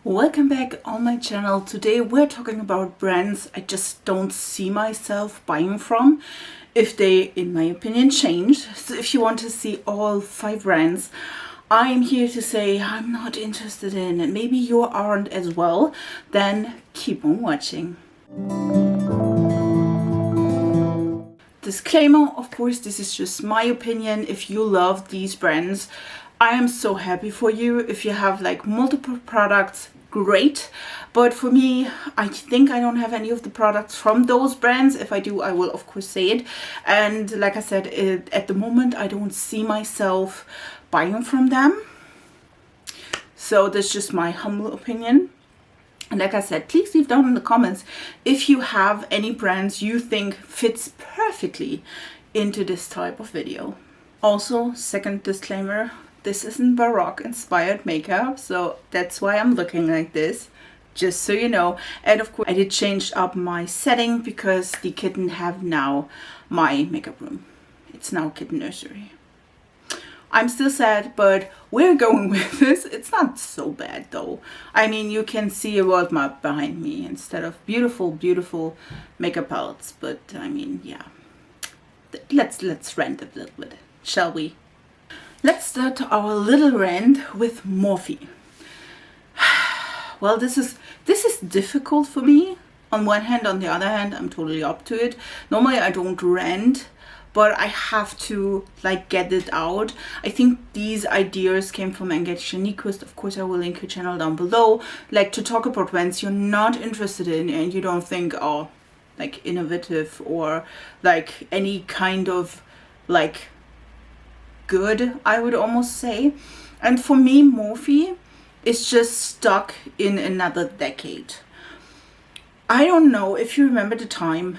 Welcome back on my channel. Today we're talking about brands I just don't see myself buying from if they, in my opinion, change. So if you want to see all 5 brands I'm here to say I'm not interested in, and maybe you aren't as well, then keep on watching. Disclaimer, of course, this is just my opinion. If you love these brands, I am so happy for you. If you have like multiple products, great. But for me, I think I don't have any of the products from those brands. If I do, I will of course say it. And like I said, at the moment, I don't see myself buying from them. So that's just my humble opinion. And like I said, please leave down in the comments if you have any brands you think fits perfectly into this type of video. Also, second disclaimer, this isn't Baroque inspired makeup, so that's why I'm looking like this, just so you know. And of course, I did change up my setting because the kitten have now my makeup room. It's now kitten nursery. I'm still sad, but we're going with this. It's not so bad though. I mean, you can see a world map behind me instead of beautiful, beautiful makeup palettes. But I mean, yeah. Let's rant a little bit, shall we? Let's start our little rant with Morphe. Well, this is difficult for me. On one hand, on the other hand, I'm totally up to it. Normally, I don't rant, but I have to like get it out. I think these ideas came from XOXO Nikki. Of course, I will link her channel down below. Like, to talk about brands you're not interested in and you don't think are like innovative or like any kind of like good, I would almost say. And for me, Morphe is just stuck in another decade. I don't know if you remember the time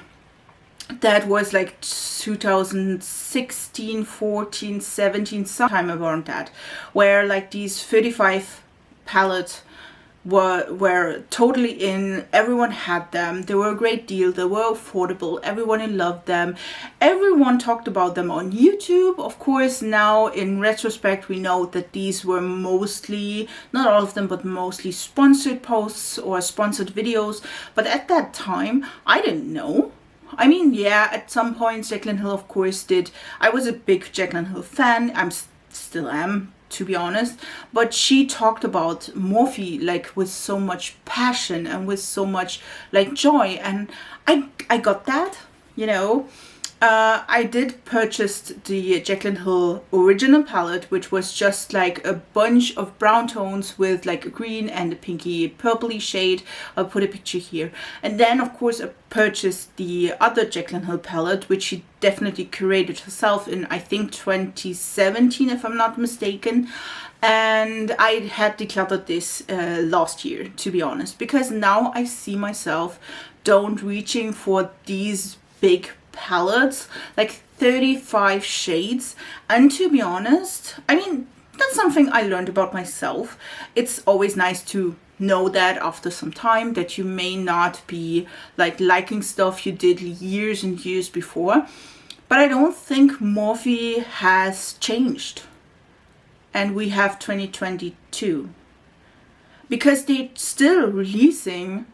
that was like 2016, 14, 17, sometime around that, where like these 35 palettes were totally in. Everyone had them. They were a great deal. They were affordable. Everyone loved them. Everyone talked about them on YouTube. Of course, now in retrospect, we know that these were mostly, not all of them, but mostly sponsored posts or sponsored videos. But at that time, I didn't know. I mean, yeah, at some point, Jaclyn Hill, of course, did. I was a big Jaclyn Hill fan. Still am, to be honest. But she talked about Morphe like with so much passion and with so much like joy. And I got that, you know. I did purchase the Jaclyn Hill original palette, which was just like a bunch of brown tones with like a green and a pinky purpley shade. I'll put a picture here. And then of course I purchased the other Jaclyn Hill palette, which she definitely curated herself in, I think 2017 if I'm not mistaken. And I had decluttered this last year, to be honest, because now I see myself don't reaching for these big palettes, like 35 shades. And to be honest, I mean, that's something I learned about myself. It's always nice to know that after some time that you may not be like liking stuff you did years and years before. But I don't think Morphe has changed. And we have 2022. Because they're still releasing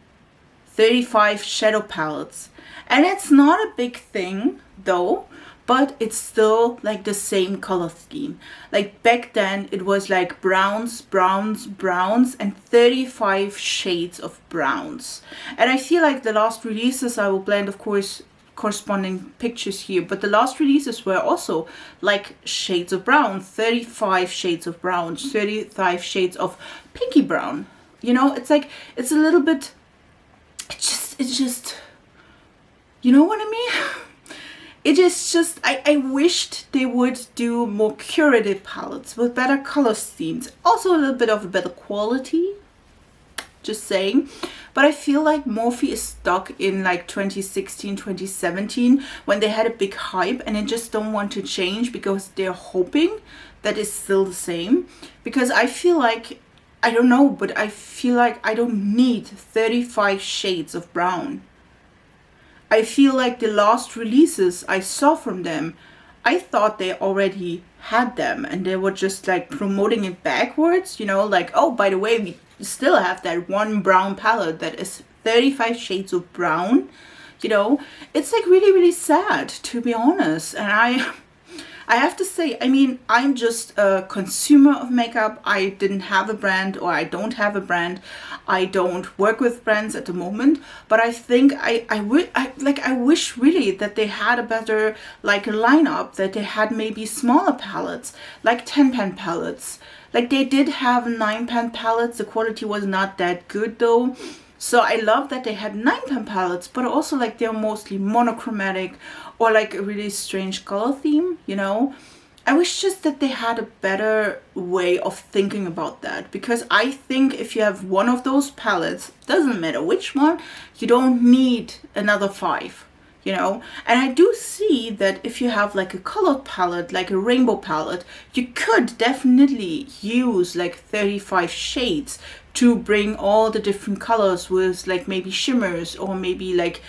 35 shadow palettes. And it's not a big thing though, but it's still like the same color scheme. Like back then it was like browns, browns, browns, and 35 shades of browns. And I feel like the last releases, I will blend of course corresponding pictures here, but the last releases were also like shades of brown, 35 shades of brown, 35 shades of pinky brown. You know, it's like, it's a little bit, it's just, you know what I mean? It is just, I wished they would do more curated palettes with better color schemes. Also a little bit of a better quality, just saying. But I feel like Morphe is stuck in like 2016, 2017, when they had a big hype and they just don't want to change because they're hoping that it's still the same. Because I feel like, I don't know, but I feel like I don't need 35 shades of brown. I feel like the last releases I saw from them, I thought they already had them and they were just like promoting it backwards, you know, like, oh, by the way, we still have that one brown palette that is 35 shades of brown. You know, it's like really, really sad, to be honest. And I have to say, I mean, I'm just a consumer of makeup. I didn't have a brand, or I don't have a brand. I don't work with brands at the moment, but I think I wish really that they had a better like lineup, that they had maybe smaller palettes, like 10-pan palettes. Like they did have 9-pan palettes. The quality was not that good though. So I love that they had 9-pan palettes, but also like they're mostly monochromatic or like a really strange color theme, you know. I wish just that they had a better way of thinking about that, because I think if you have one of those palettes, doesn't matter which one, you don't need another 5, you know. And I do see that if you have like a colored palette, like a rainbow palette, you could definitely use like 35 shades to bring all the different colors with like maybe shimmers or maybe like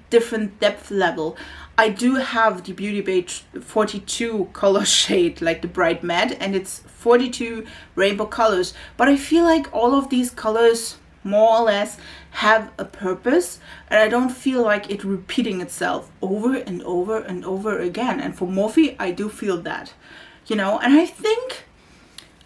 different depth level. I do have the Beauty Bay 42 color shade, like the bright matte, and it's 42 rainbow colors. But I feel like all of these colors more or less have a purpose, and I don't feel like it repeating itself over and over and over again. And for Morphe, I do feel that, you know. And I think,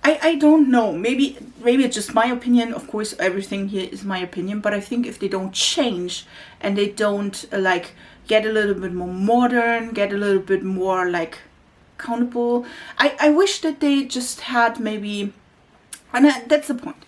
I don't know, maybe it's just my opinion. Of course, everything here is my opinion, but I think if they don't change and they don't like get a little bit more modern, get a little bit more like countable, I wish that they just had maybe, and that's the point.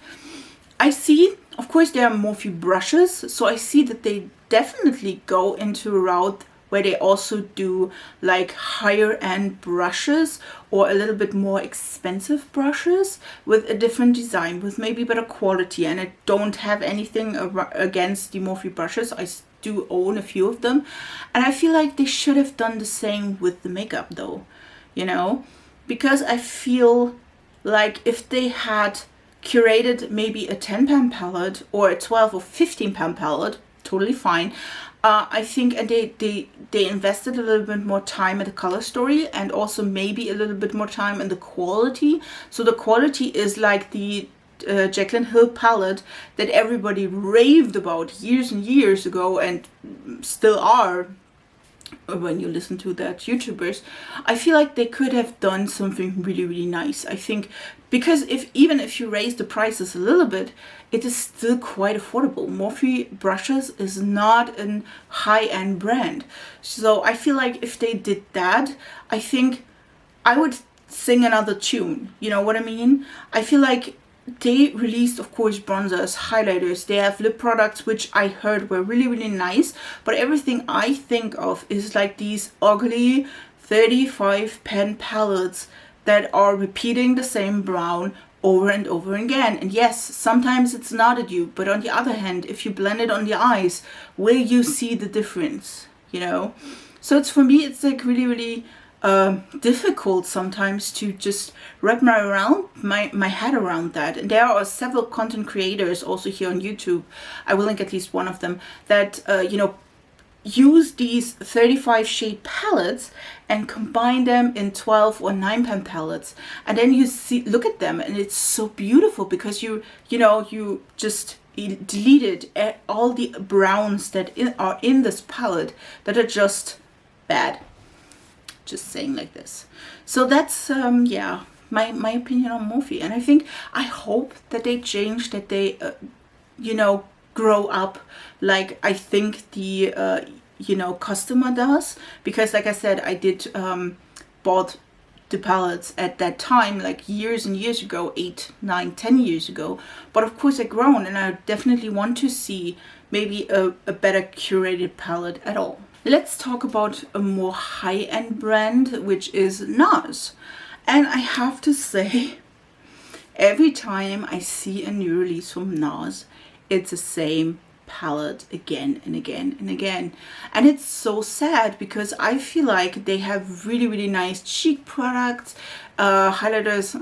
I see, of course, there are Morphe brushes, so I see that they definitely go into a route where they also do like higher end brushes or a little bit more expensive brushes with a different design, with maybe better quality. And I don't have anything against the Morphe brushes. I do own a few of them, and I feel like they should have done the same with the makeup though, you know, because I feel like if they had curated maybe a 10-pan palette or a 12 or 15-pan palette, totally fine. I think, and they invested a little bit more time in the color story, and also maybe a little bit more time in the quality. So the quality is like the Jaclyn Hill palette that everybody raved about years and years ago, and still are when you listen to that YouTubers. I feel like they could have done something really, really nice. I think because even if you raise the prices a little bit, it is still quite affordable. Morphe brushes is not a high-end brand. So I feel like if they did that, I think I would sing another tune. You know what I mean? I feel like they released, of course, bronzers, highlighters. They have lip products, which I heard were really, really nice. But everything I think of is like these ugly 35-pan palettes that are repeating the same brown over and over again. And yes, sometimes it's not a dupe, but on the other hand, if you blend it on the eyes, will you see the difference, you know? So it's, for me, it's like really, really difficult sometimes to just wrap my head around that. And there are several content creators also here on YouTube, I will link at least one of them, that you know, use these 35 shade palettes and combine them in 12 or 9-pan palettes, and then you look at them and it's so beautiful, because you know, you just deleted all the browns that are in this palette that are just bad. Just saying like this. So that's yeah, my opinion on Morphe. And I think, I hope that they change, that they you know, grow up like I think the you know, customer does. Because like I said, I did bought the palettes at that time, like years and years ago, 8, 9, 10 years ago. But of course I've grown, and I definitely want to see maybe a better curated palette at all. Let's talk about a more high-end brand, which is NARS. And I have to say, every time I see a new release from NARS, it's the same palette again and again and again. And it's so sad, because I feel like they have really, really nice cheek products, highlighters,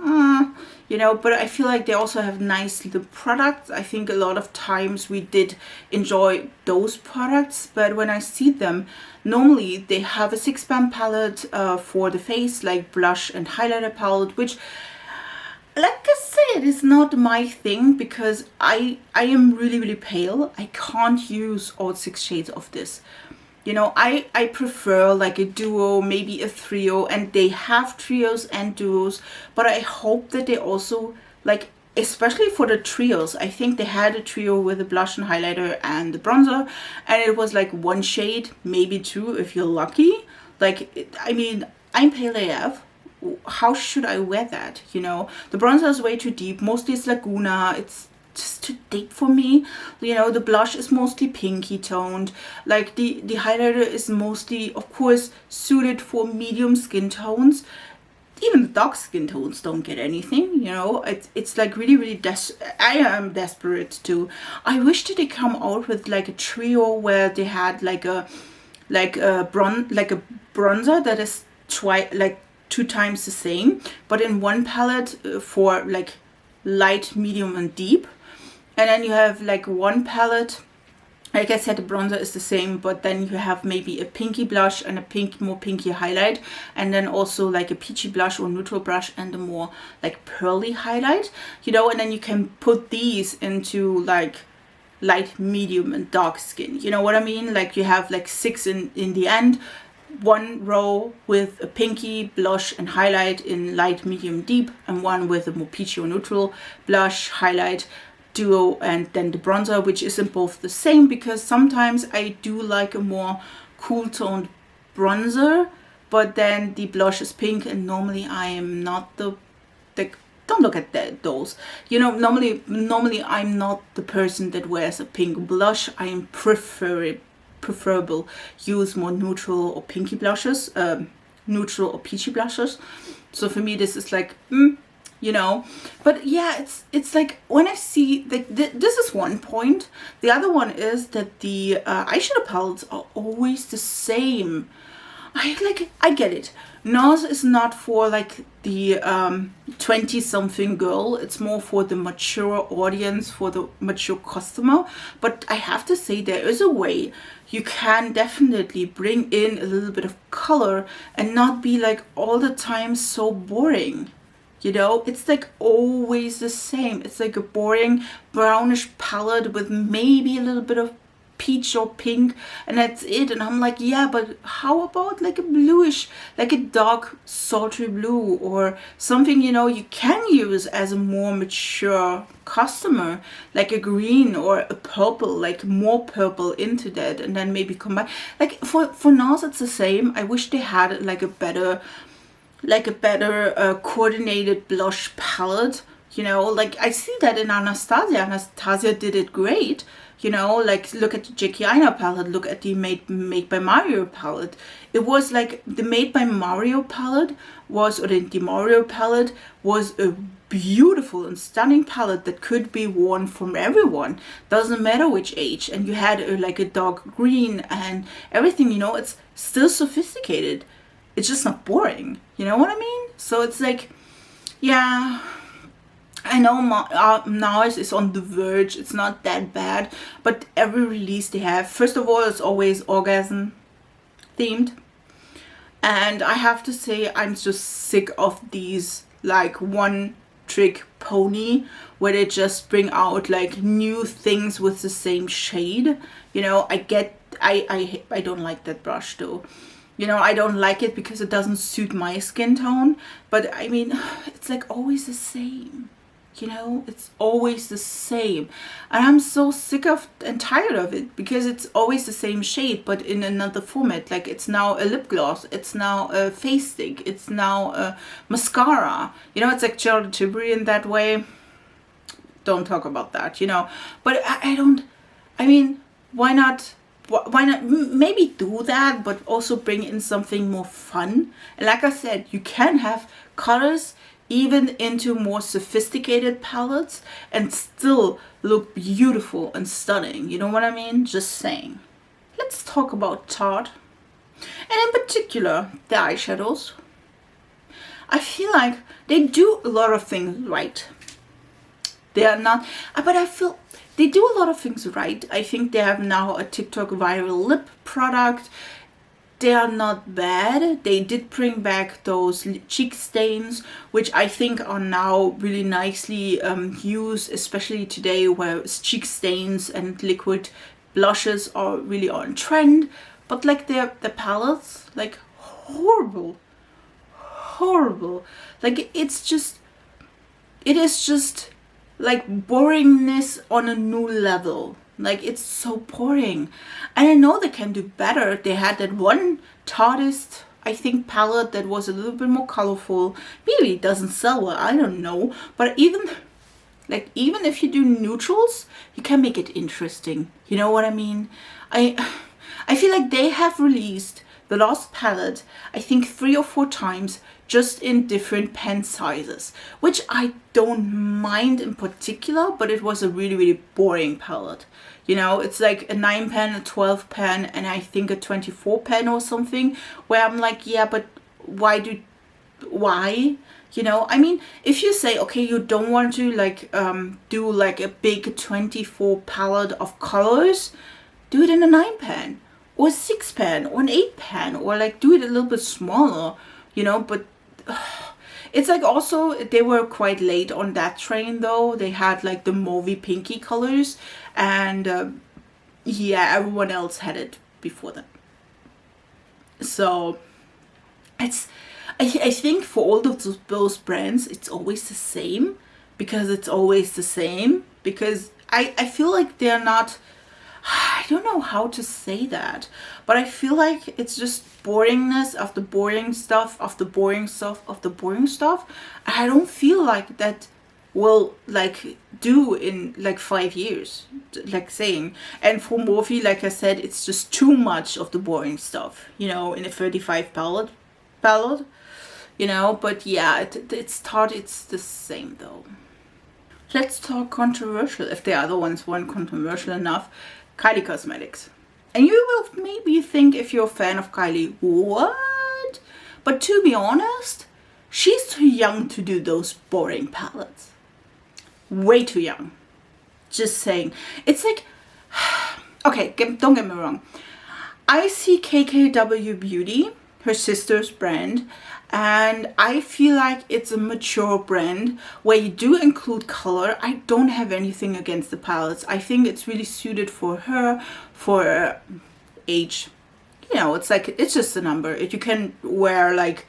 you know, but I feel like they also have nice lip products. I think a lot of times we did enjoy those products, but when I see them, normally they have a 6-pan palette for the face, like blush and highlighter palette, which like I said, it's not my thing because I am really, really pale. I can't use all 6 shades of this. You know, I prefer like a duo, maybe a trio, and they have trios and duos, but I hope that they also, like, especially for the trios, I think they had a trio with the blush and highlighter and the bronzer, and it was like 1 shade, maybe 2 if you're lucky. Like, I mean, I'm pale AF. How should I wear that? You know, the bronzer is way too deep. Mostly it's Laguna. It's just too deep for me. You know, the blush is mostly pinky toned. Like the highlighter is mostly, of course, suited for medium skin tones. Even the dark skin tones don't get anything, you know. It's like really, really I am desperate to. I wish that they come out with like a trio where they had like a bronzer that is like 2 times the same, but in one palette for like light, medium, and deep. And then you have like one palette, like I said, the bronzer is the same, but then you have maybe a pinky blush and a more pinky highlight, and then also like a peachy blush or neutral blush and a more like pearly highlight, you know. And then you can put these into like light, medium, and dark skin, you know what I mean? Like you have like 6 in the end, 1 row with a pinky blush and highlight in light, medium, deep, and 1 with a more peachy or neutral blush, highlight, duo, and then the bronzer, which isn't both the same, because sometimes I do like a more cool toned bronzer, but then the blush is pink, and normally I am not the don't look at those, you know. Normally I'm not the person that wears a pink blush. I am preferable use more neutral or pinky blushes, neutral or peachy blushes. So for me this is like you know. But yeah, it's like when I see like this is one point. The other one is that the eyeshadow palettes are always the same. I get it. NARS is not for like the 20-something girl. It's more for the mature audience, for the mature customer. But I have to say, there is a way you can definitely bring in a little bit of color and not be like all the time so boring. You know, it's like always the same. It's like a boring brownish palette with maybe a little bit of peach or pink, and that's it. And I'm like, yeah, but how about like a bluish, like a dark sultry blue or something, you know, you can use as a more mature customer, like a green or a purple, like more purple into that, and then maybe combine. Like for NARS it's the same. I wish they had like a better coordinated blush palette, you know. Like I see that in Anastasia did it great, you know. Like look at the Jackie Aina palette, look at the Made by Mario palette. It was like the Made by Mario palette was, or the Mario palette was a beautiful and stunning palette that could be worn from everyone, doesn't matter which age. And you had like a dark green and everything, you know. It's still sophisticated, it's just not boring, you know what I mean? So it's like, yeah, I know NARS is on the verge. It's not that bad, but every release they have, first of all, it's always orgasm themed. And I have to say, I'm just sick of these like one trick pony where they just bring out like new things with the same shade. You know, I don't like that brush though. You know, I don't like it because it doesn't suit my skin tone. But I mean, it's like always the same. You know, it's always the same. And I'm so sick of and tired of it because it's always the same shade, but in another format. Like it's now a lip gloss. It's now a face stick. It's now a mascara. You know, it's like Charlotte Tilbury in that way. Don't talk about that, you know. But I mean, why not? Why not maybe do that, but also bring in something more fun? And like I said, you can have colors even into more sophisticated palettes and still look beautiful and stunning. You know what I mean? Just saying. Let's talk about Tarte. And in particular, the eyeshadows. I feel like they do a lot of things right. They are not, but I feel they do a lot of things right. I think they have now a TikTok viral lip product. they are not bad. They did bring back those cheek stains, which I think are now really nicely used, especially today where cheek stains and liquid blushes are really on trend. But like the palettes, like horrible. Like it is just like boringness on a new level. Like it's so boring. And I know they can do better. They had that one Tarte, I think, palette that was a little bit more colorful. Maybe it doesn't sell well, I don't know. But even if you do neutrals, you can make it interesting. You know what I mean? I feel like they have released the last palette, I think 3 or 4 times, just in different pen sizes, which I don't mind in particular, but it was a really, really boring palette. You know, it's like a 9 pen, a 12 pen, and I think a 24 pen or something, where I'm like, yeah, but why? You know, I mean, if you say, okay, you don't want to like do like a big 24 palette of colors, do it in a 9 pen or a 6 pen or an 8 pen, or like do it a little bit smaller, you know. But it's like also they were quite late on that train though. They had like the mauvey pinky colors, and yeah, everyone else had it before that. So I think for all of those brands, it's always the same, because I feel like they're not, I don't know how to say that, but I feel like it's just boringness after boring stuff after boring stuff after boring stuff. I don't feel like that will like do in like 5 years, like saying. And for Morphe, like I said, it's just too much of the boring stuff, you know, in a 35 palette, you know. But yeah, it's Tarte, it's the same though. Let's talk controversial, if the other ones weren't controversial enough. Kylie Cosmetics. And you will maybe think, if you're a fan of Kylie, what? But to be honest, she's too young to do those boring palettes. Way too young. Just saying. It's like, okay, don't get me wrong. I see KKW Beauty, her sister's brand, and I feel like it's a mature brand where you do include color. I don't have anything against the palettes. I think it's really suited for her, for age. You know, it's like, it's just a number. You can wear like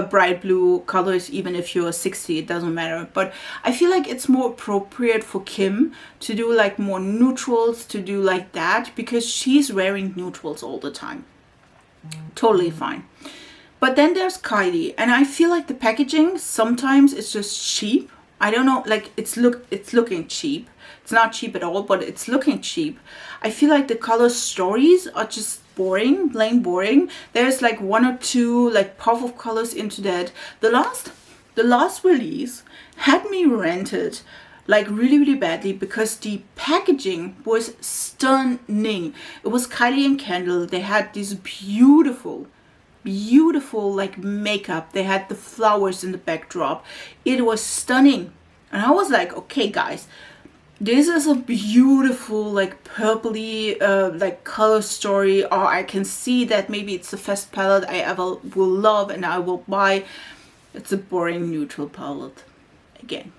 bright blue colors even if you're 60, it doesn't matter. But I feel like it's more appropriate for Kim to do like more neutrals, to do like that, because she's wearing neutrals all the time. Totally fine. But then there's Kylie, and I feel like the packaging sometimes is just cheap. I don't know, like it's looking cheap. It's not cheap at all, but it's looking cheap. I feel like the color stories are just boring, plain boring. There's like 1 or 2 like pop of colors into that. The last release had me rented like really, really badly, because the packaging was stunning. It was Kylie and Kendall. They had these beautiful like makeup. They had the flowers in the backdrop. It was stunning, and I was like, okay guys, this is a beautiful like purpley like color story. Or I can see that maybe it's the first palette I ever will love and I will buy. It's a boring neutral palette again.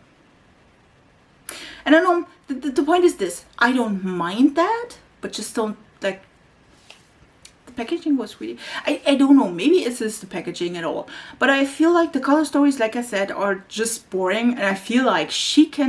And I know the point is this: I don't mind that, but just don't like. Packaging was really, I don't know, maybe it's just the packaging at all, but I feel like the color stories, like I said, are just boring. And I feel like she's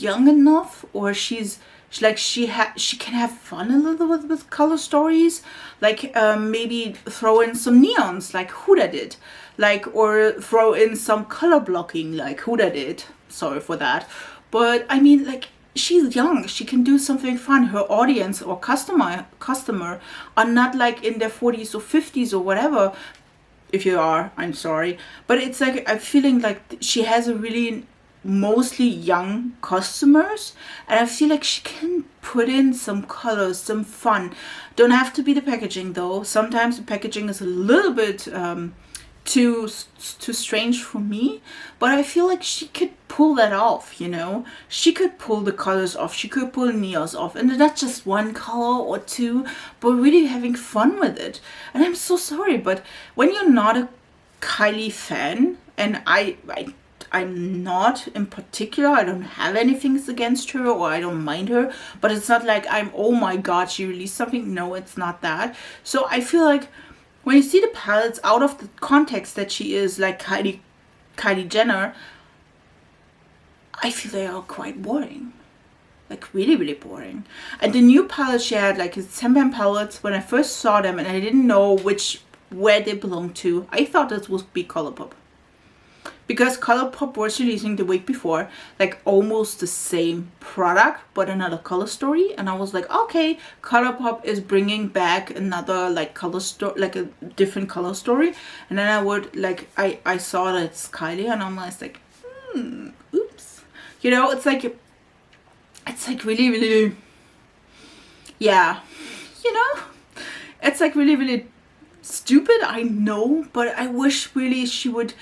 young enough, or she can have fun a little bit with color stories, like maybe throw in some neons like Huda did, like, or throw in some color blocking like Huda did. Sorry for that, but I mean, like, she's young, she can do something fun. Her audience or customer are not like in their 40s or 50s or whatever. If you are, I'm sorry, but it's like I'm feeling like she has a really mostly young customers, and I feel like she can put in some colors, some fun. Don't have to be the packaging though. Sometimes the packaging is a little bit too strange for me, but I feel like she could pull that off, you know. She could pull the colors off, she could pull NARS off, and not just one color or two, but really having fun with it. And I'm so sorry, but when you're not a Kylie fan, and I'm not in particular, I don't have anything against her, or I don't mind her, but it's not like I'm, oh my god, she released something. No, it's not that. So I feel like when you see the palettes out of the context that she is like Kylie Jenner, I feel they are quite boring. Like really boring. And the new palette she had, like it's 10-pan palettes, when I first saw them and I didn't know where they belonged to, I thought it would be Colourpop. Because Colourpop was releasing the week before, like almost the same product, but another color story. And I was like, okay, Colourpop is bringing back another like color story, like a different color story. And then I would like, I saw that it's Kylie, and I'm like, oops. You know, it's like really, yeah, you know, it's like really stupid, I know, but I wish really she would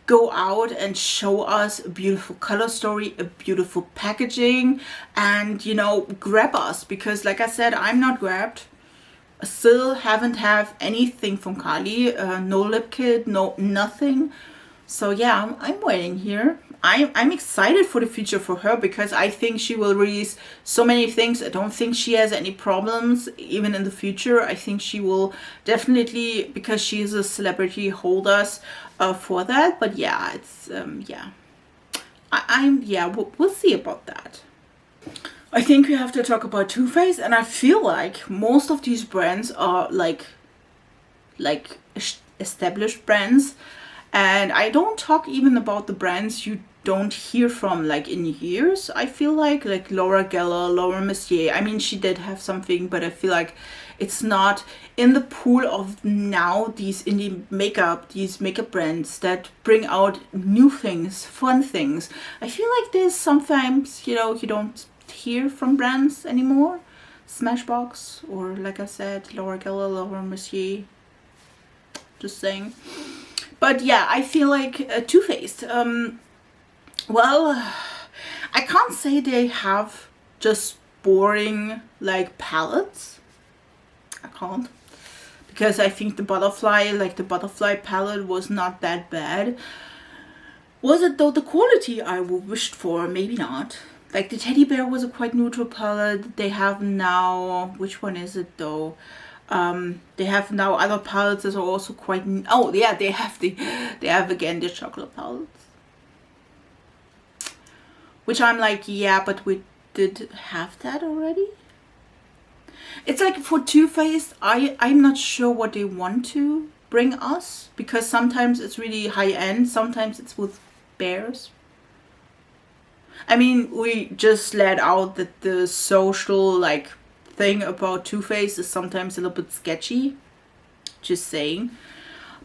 go out and show us a beautiful color story, a beautiful packaging, and, you know, grab us. Because like I said, I'm not grabbed. I still haven't have anything from Kylie, no lip kit, no nothing. So yeah, I'm waiting here. I'm excited for the future for her, because I think she will release so many things. I don't think she has any problems even in the future. I think she will definitely, because she is a celebrity, hold us for that. But yeah, it's yeah, we'll see about that. I think we have to talk about TooFaced, and I feel like most of these brands are like established brands. And I don't talk even about the brands you don't hear from like in years. I feel like Laura Geller, Laura Mercier. I mean, she did have something, but I feel like it's not in the pool of now these indie makeup, these makeup brands that bring out new things, fun things. I feel like there's sometimes, you know, you don't hear from brands anymore. Smashbox, or like I said, Laura Geller, Laura Mercier. Just saying. But yeah, I feel like TooFaced. Well, I can't say they have just boring like palettes. I can't, because I think the butterfly palette was not that bad. Was it though the quality I wished for? Maybe not. Like the teddy bear was a quite neutral palette. They have now, which one is it though? They have now other palettes that are also quite, oh yeah, they have again the chocolate palettes, which I'm like, yeah, but we did have that already. It's like for TooFaced, I'm not sure what they want to bring us, because sometimes it's really high end, sometimes it's with bears. I mean, we just let out that the social like thing about TooFaced is sometimes a little bit sketchy, just saying.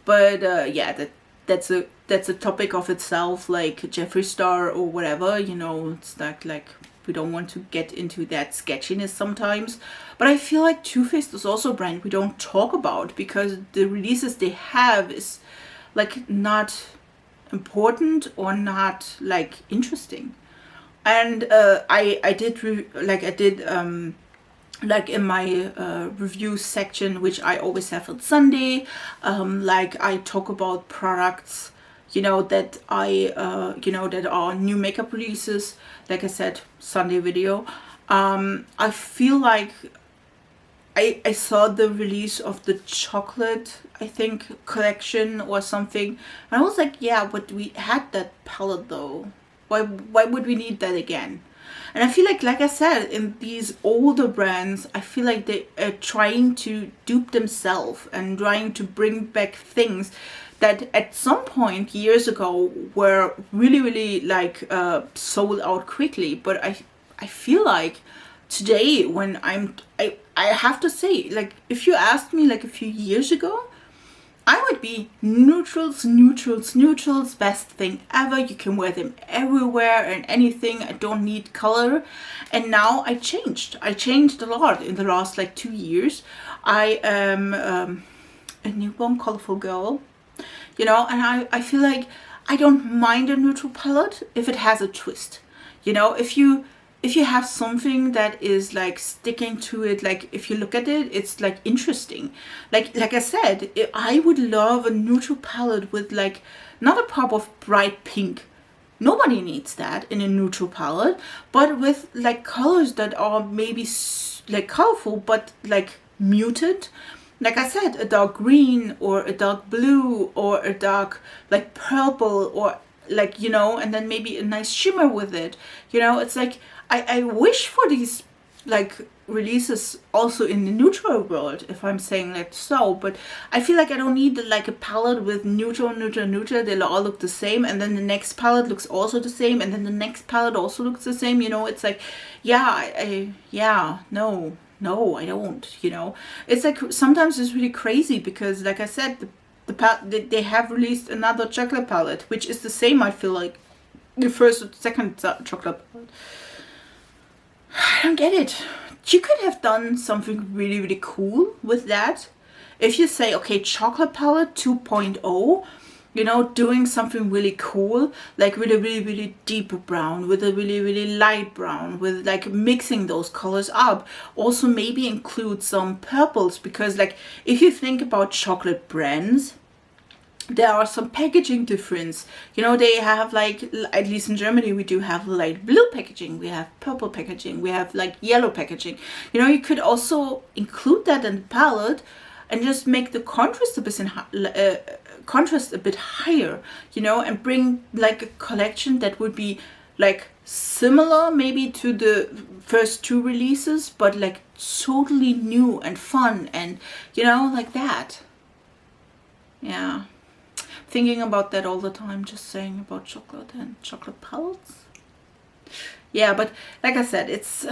But yeah, that's a topic of itself, like Jeffree Star or whatever, you know. It's like we don't want to get into that sketchiness sometimes. But I feel like TooFaced is also a brand we don't talk about, because the releases they have is like not important or not like interesting. And I did like in my review section, which I always have on Sunday, like I talk about products, you know, that that are new makeup releases. Like I said, Sunday video. I feel like I saw the release of the chocolate, I think, collection or something, and I was like, yeah, but we had that palette though. Why would we need that again? And I feel like I said, in these older brands, I feel like they are trying to dupe themselves and trying to bring back things that at some point years ago were really like sold out quickly. But I feel like today, when I have to say, like, if you asked me like a few years ago, I would be neutrals, best thing ever. You can wear them everywhere and anything. I don't need color. And now I changed a lot in the last like 2 years. I am a newborn colorful girl. you know, and I feel like I don't mind a neutral palette if it has a twist. You know, if you have something that is like sticking to it, like if you look at it, it's like interesting. Like I said, I would love a neutral palette with like not a pop of bright pink. Nobody needs that in a neutral palette, but with like colors that are maybe like colorful but like muted. Like I said, a dark green or a dark blue or a dark like purple, or like, you know, and then maybe a nice shimmer with it. You know, it's like I wish for these like releases also in the neutral world, if I'm saying that so, but I feel like I don't need like a palette with neutral, they'll all look the same, and then the next palette looks also the same, and then the next palette also looks the same, you know. It's like, yeah, no, I don't, you know. It's like sometimes it's really crazy because, like I said, they have released another chocolate palette, which is the same, I feel like, the first or second chocolate palette. I don't get it. You could have done something really, really cool with that. If you say, okay, chocolate palette 2.0, you know, doing something really cool, like with a really, really deep brown, with a really, really light brown, with like mixing those colors up. Also maybe include some purples, because like if you think about chocolate brands, there are some packaging difference. You know, they have like, at least in Germany, we do have light blue packaging, we have purple packaging, we have like yellow packaging. You know, you could also include that in the palette and just make the contrast a bit higher, you know, and bring like a collection that would be like similar maybe to the first two releases, but like totally new and fun, and you know, like that. Yeah. Thinking about that all the time, just saying about chocolate and chocolate palettes. Yeah, but like I said, it's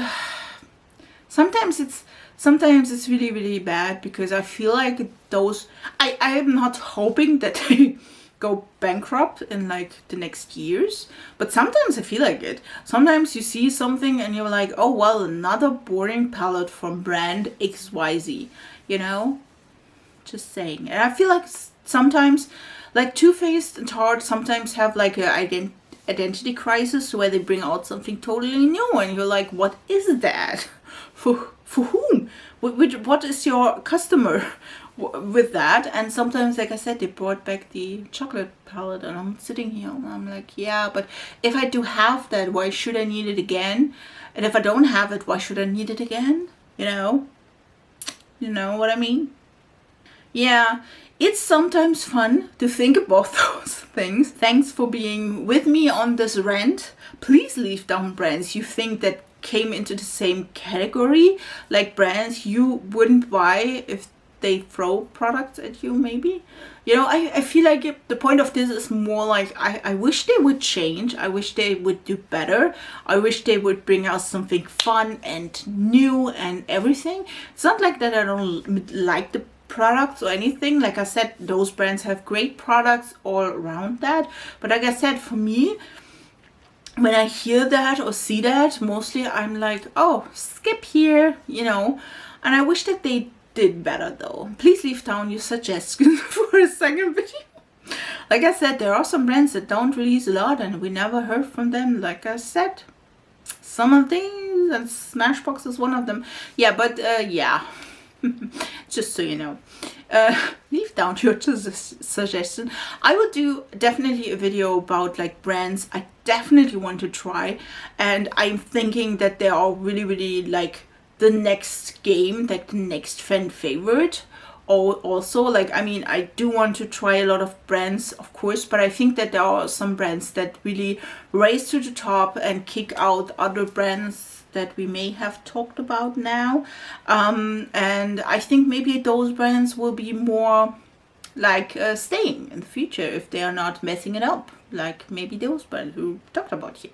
sometimes it's really, really bad, because I feel like those, I am not hoping that they go bankrupt in like the next years, but sometimes I feel like it. Sometimes you see something and you're like, oh well, another boring palette from brand XYZ, you know, just saying. And I feel like sometimes like TooFaced and Tarte sometimes have like a identity crisis, where they bring out something totally new and you're like, what is that? For whom? What is your customer with that? And sometimes, like I said, they brought back the chocolate palette, and I'm sitting here and I'm like, yeah, but if I do have that, why should I need it again? And if I don't have it, why should I need it again? You know what I mean? Yeah, it's sometimes fun to think about those things. Thanks for being with me on this rant. Please leave down brands you think that came into the same category, like brands you wouldn't buy if they throw products at you, maybe. You know, I feel like the point of this is more like, I wish they would change. I wish they would do better. I wish they would bring us something fun and new and everything. It's not like that I don't like the products or anything. Like I said, those brands have great products all around that. But like I said, for me, when I hear that or see that, mostly I'm like, oh, skip here, you know. And I wish that they did better though. Please leave down your suggestions for a second video. Like I said, there are some brands that don't release a lot and we never heard from them. Like I said, some of these, and Smashbox is one of them. Yeah, but yeah. Just so you know, leave down your suggestion. I will do definitely a video about like brands I definitely want to try, and I'm thinking that they are really, really like the next game, like the next fan favorite. Or also, like, I mean, I do want to try a lot of brands, of course, but I think that there are some brands that really raise to the top and kick out other brands that we may have talked about now. And I think maybe those brands will be more like staying in the future if they are not messing it up, like maybe those brands we talked about here.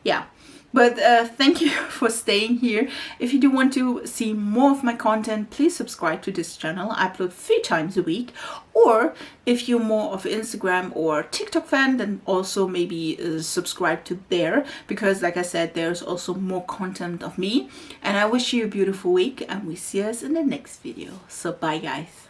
Yeah. But thank you for staying here. If you do want to see more of my content, please subscribe to this channel. I upload 3 times a week. Or if you're more of an Instagram or TikTok fan, then also maybe subscribe to there. Because like I said, there's also more content of me. And I wish you a beautiful week, and we see us in the next video. So bye guys.